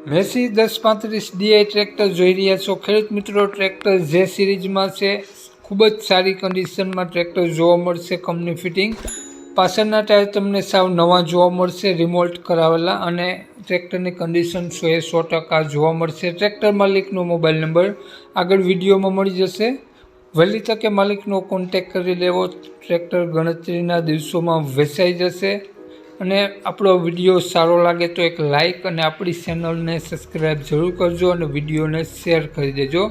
Massey 1035 DI tractor જોઈ રહ્યા છો ખેડૂત મિત્રો। ટ્રેક્ટર જે સિરીઝમાં છે, ખૂબ જ સારી કન્ડિશનમાં ટ્રેક્ટર જોવા મળશે। કંપની ફિટિંગ, પાછળના ટાયર તમને સાવ નવા જોવા મળશે, રિમોલ્ટ કરાવેલા, અને ટ્રેક્ટરની કન્ડિશન 100% જોવા મળશે। ટ્રેક્ટર માલિકનો મોબાઈલ નંબર આગળ વિડીયોમાં મળી જશે। વહેલી તકે માલિકનો કોન્ટેક કરી લેવો। ટ્રેક્ટર ગણતરીના દિવસોમાં વેચાઈ જશે। અને આપણો વિડીયો સારો લાગે તો એક લાઇક અને આપણી ચેનલને સબસ્ક્રાઈબ જરૂર કરજો અને વિડીયોને શેર કરી દેજો।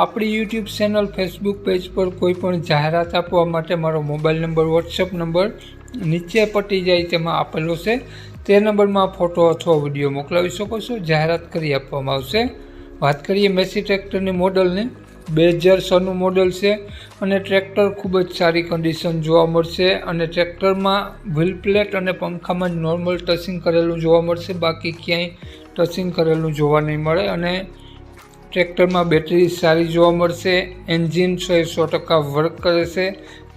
આપણી યુટ્યુબ ચેનલ, ફેસબુક પેજ પર કોઈ પણ જાહેરાત આપવા માટે મારો મોબાઈલ નંબર, વોટ્સઅપ નંબર નીચે પટી જાય તેમાં આપેલો છે। તે નંબરમાં ફોટો અથવા વિડીયો મોકલાવી શકો છો, જાહેરાત કરી આપવામાં આવશે। વાત કરીએ મેસી ટ્રેક્ટરની મોડલની, 2006નું મોડલ છે અને ટ્રેક્ટર ખૂબ જ સારી કન્ડિશન જોવા મળશે। અને ટ્રેક્ટરમાં વ્હીલ પ્લેટ અને પંખામાં જ નોર્મલ ટચિંગ કરેલું જોવા મળશે, બાકી ક્યાંય ટચિંગ કરેલું જોવા નહીં મળે। અને ટ્રેક્ટરમાં બેટરી સારી જોવા મળશે। એન્જિન 100% વર્ક કરે છે।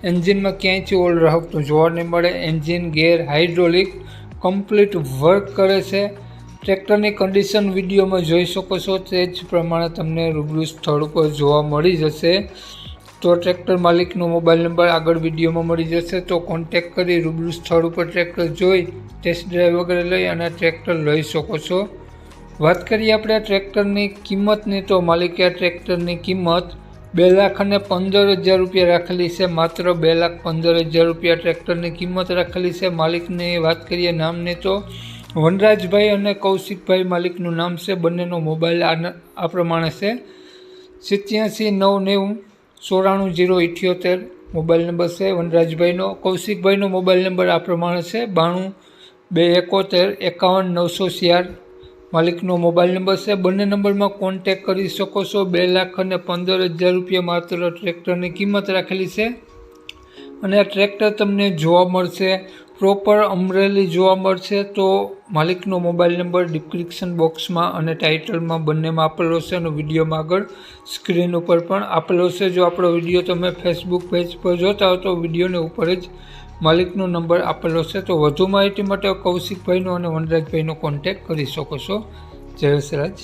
એન્જિનમાં ક્યાંયથી ઓઇલ રહકતું જોવા નહીં મળે। એન્જિન, ગેર, હાઇડ્રોલિક કમ્પ્લીટ વર્ક કરે છે। ટ્રેક્ટરની કન્ડિશન વિડીયોમાં જોઈ શકો છો, તે જ પ્રમાણે તમને રૂબરૂ સ્થળ ઉપર જોવા મળી જશે। તો ટ્રેક્ટર માલિકનો મોબાઈલ નંબર આગળ વિડીયોમાં મળી જશે, તો કોન્ટેક કરી રૂબરૂ સ્થળ ઉપર ટ્રેક્ટર જોઈ, ટેસ્ટ ડ્રાઈવ વગેરે લઈ અને ટ્રેક્ટર લઈ શકો છો। વાત કરીએ આપણે ટ્રેક્ટરની કિંમતની, તો માલિકે આ ટ્રેક્ટરની કિંમત 2,15,000 રૂપિયા રાખેલી છે। માત્ર 2,15,000 રૂપિયા ટ્રેક્ટરની કિંમત રાખેલી છે। માલિકની વાત કરીએ નામની, તો વનરાજભાઈ અને કૌશિકભાઈ માલિકનું નામ છે। બંનેનો મોબાઈલ આ પ્રમાણે છે, 87 990 94 078 મોબાઈલ નંબર છે વનરાજભાઈનો। કૌશિકભાઈનો મોબાઈલ નંબર આ પ્રમાણે છે, 92 271 51 904 માલિકનો મોબાઈલ નંબર છે। બંને નંબરમાં કોન્ટેક કરી શકો છો। 2,15,000 રૂપિયા માત્ર ટ્રેક્ટરની કિંમત રાખેલી છે। અને આ ટ્રેક્ટર તમને જોવા મળશે પ્રોપર અમરેલી જોવા મળશે। તો માલિકનો મોબાઈલ નંબર ડિસ્ક્રિપ્શન બોક્સમાં અને ટાઇટલમાં બંનેમાં આપેલો છે અને વિડીયોમાં આગળ સ્ક્રીન ઉપર પણ આપેલો છે। જો આપણો વિડીયો તમે ફેસબુક પેજ પર જોતા હો તો વિડીયોની ઉપર જ માલિકનો નંબર આપેલો છે। તો વધુ માહિતી માટે કૌશિકભાઈનો અને વનરાજભાઈનો કોન્ટેક કરી શકો છો। જય વસરાજ।